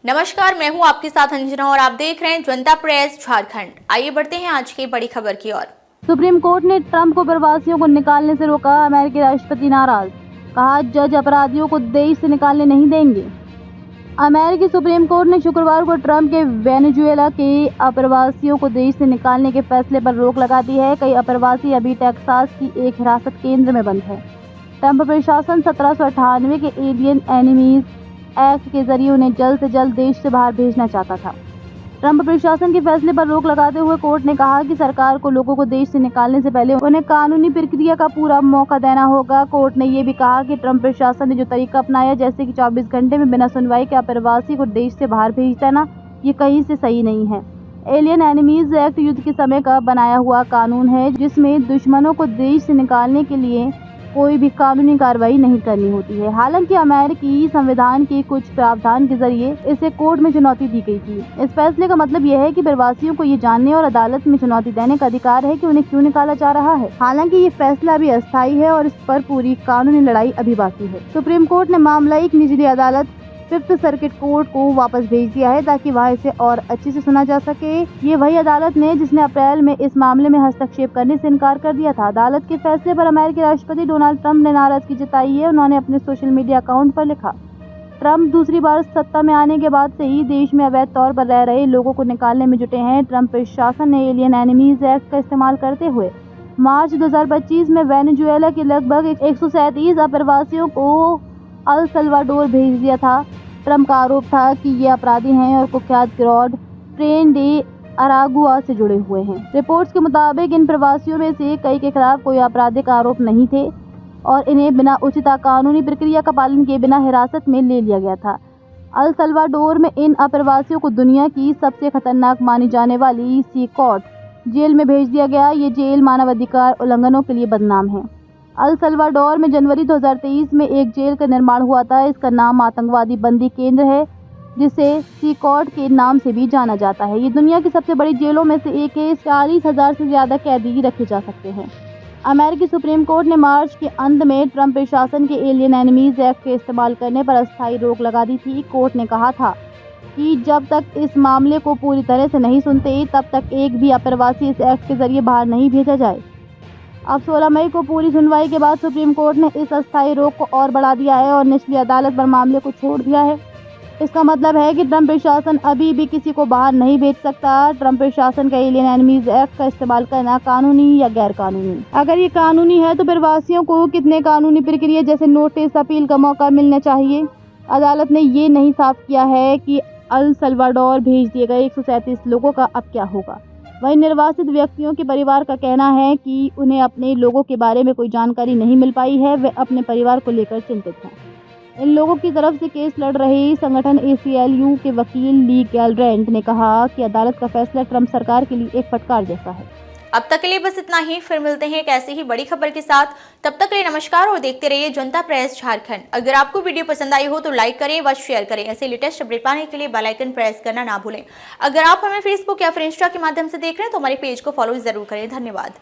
नमस्कार, मैं हूं आपके साथ अंजना और आप देख रहे हैं जनता प्रेस झारखंड। आइए बढ़ते हैं आज की बड़ी खबर की ओर। सुप्रीम कोर्ट ने ट्रंप को प्रवासियों को निकालने से रोका, अमेरिकी राष्ट्रपति नाराज। कहा, जज अपराधियों को देश से निकालने नहीं देंगे। अमेरिकी सुप्रीम कोर्ट ने शुक्रवार को ट्रंप के वेनेजुएला के अप्रवासियों को देश से निकालने के फैसले पर रोक लगा दी है। कई अप्रवासी अभी टेक्सास की एक हिरासत केंद्र में बंद है। ट्रंप प्रशासन 1798 के एलियन एनिमीज एक्ट के जरिए उन्हें जल्द से जल्द देश से बाहर भेजना चाहता था। ट्रंप प्रशासन के फैसले पर रोक लगाते हुए कोर्ट ने कहा कि सरकार को लोगों को देश से निकालने से पहले उन्हें कानूनी प्रक्रिया का पूरा मौका देना होगा। कोर्ट ने ये भी कहा कि ट्रंप प्रशासन ने जो तरीका अपनाया, जैसे कि 24 घंटे में बिना सुनवाई के अप्रवासी को देश से बाहर भेज देना, ये कहीं से सही नहीं है। एलियन एनिमीज एक्ट युद्ध के समय का बनाया हुआ कानून है, जिसमें दुश्मनों को देश से निकालने के लिए कोई भी कानूनी कार्रवाई नहीं करनी होती है। हालांकि अमेरिकी संविधान के कुछ प्रावधान के जरिए इसे कोर्ट में चुनौती दी गई थी। इस फैसले का मतलब यह है कि प्रवासियों को ये जानने और अदालत में चुनौती देने का अधिकार है कि उन्हें क्यों निकाला जा रहा है। हालांकि ये फैसला अभी अस्थायी है और इस पर पूरी कानूनी लड़ाई अभी बाकी है। सुप्रीम कोर्ट ने मामला एक निचली अदालत 5th सर्किट कोर्ट को वापस भेज दिया है ताकि वहां इसे और अच्छे से सुना जा सके। ये वही अदालत ने जिसने अप्रैल में इस मामले में हस्तक्षेप करने से इनकार कर दिया था। अदालत के फैसले पर अमेरिकी राष्ट्रपति डोनाल्ड ट्रंप ने नाराजगी जताई है। उन्होंने अपने सोशल मीडिया अकाउंट पर लिखा, ट्रंप दूसरी बार सत्ता में आने के बाद से ही देश में अवैध तौर पर रह रहे लोगों को निकालने में जुटे हैं। ट्रंप प्रशासन ने एलियन एनिमीज एक्ट का इस्तेमाल करते हुए मार्च 2025 में वेनेजुएला के लगभग 137 अप्रवासियों को अल सल्वाडोर भेज दिया था। ट्रंप का आरोप था कि ये अपराधी हैं और कुख्यात गिरोह ट्रेन डे अरागुआ से जुड़े हुए हैं। रिपोर्ट्स के मुताबिक इन प्रवासियों में से कई के खिलाफ कोई आपराधिक आरोप नहीं थे और इन्हें बिना उचित कानूनी प्रक्रिया का पालन किए बिना हिरासत में ले लिया गया था। अल सल्वाडोर में इन अप्रवासियों को दुनिया की सबसे खतरनाक मानी जाने वाली सीकॉट जेल में भेज दिया गया। ये जेल मानवाधिकार उल्लंघनों के लिए बदनाम है। अल सल्वाडोर में जनवरी 2023 में एक जेल का निर्माण हुआ था। इसका नाम आतंकवादी बंदी केंद्र है, जिसे सीकॉट के नाम से भी जाना जाता है। ये दुनिया की सबसे बड़ी जेलों में से एक है। 40,000 से ज्यादा कैदी रखे जा सकते हैं। अमेरिकी सुप्रीम कोर्ट ने मार्च के अंत में ट्रंप प्रशासन के एलियन एनिमीज एक्ट के इस्तेमाल करने पर अस्थायी रोक लगा दी थी। कोर्ट ने कहा था कि जब तक इस मामले को पूरी तरह से नहीं सुनते, तब तक एक भी अप्रवासी इस एक्ट के जरिए बाहर नहीं भेजा जाए। अब 16 मई को पूरी सुनवाई के बाद सुप्रीम कोर्ट ने इस अस्थायी रोक को और बढ़ा दिया है और निचली अदालत पर मामले को छोड़ दिया है। इसका मतलब है कि ट्रंप प्रशासन अभी भी किसी को बाहर नहीं भेज सकता। ट्रंप प्रशासन का एलियन एनिमीज एक्ट का इस्तेमाल करना कानूनी या गैर कानूनी? अगर ये कानूनी है तो प्रवासियों को कितने कानूनी प्रक्रिया जैसे नोटिस, अपील का मौका मिलना चाहिए। अदालत ने ये नहीं साफ किया है कि अल सल्वाडोर भेज दिए गए 137 लोगों का अब क्या होगा। वहीं निर्वासित व्यक्तियों के परिवार का कहना है कि उन्हें अपने लोगों के बारे में कोई जानकारी नहीं मिल पाई है। वे अपने परिवार को लेकर चिंतित हैं। इन लोगों की तरफ से केस लड़ रहे संगठन ACLU के वकील ली गैलरेंट ने कहा कि अदालत का फैसला ट्रंप सरकार के लिए एक फटकार जैसा है। अब तक के लिए बस इतना ही। फिर मिलते हैं एक ऐसी ही बड़ी खबर के साथ। तब तक के लिए नमस्कार और देखते रहिए जनता प्रेस झारखंड। अगर आपको वीडियो पसंद आई हो तो लाइक करें व शेयर करें। ऐसे लेटेस्ट अपडेट पाने के लिए बेल आइकन प्रेस करना ना भूलें। अगर आप हमें फेसबुक या फिर इंस्टा के माध्यम से देख रहे हैं तो हमारे पेज को फॉलो जरूर करें। धन्यवाद।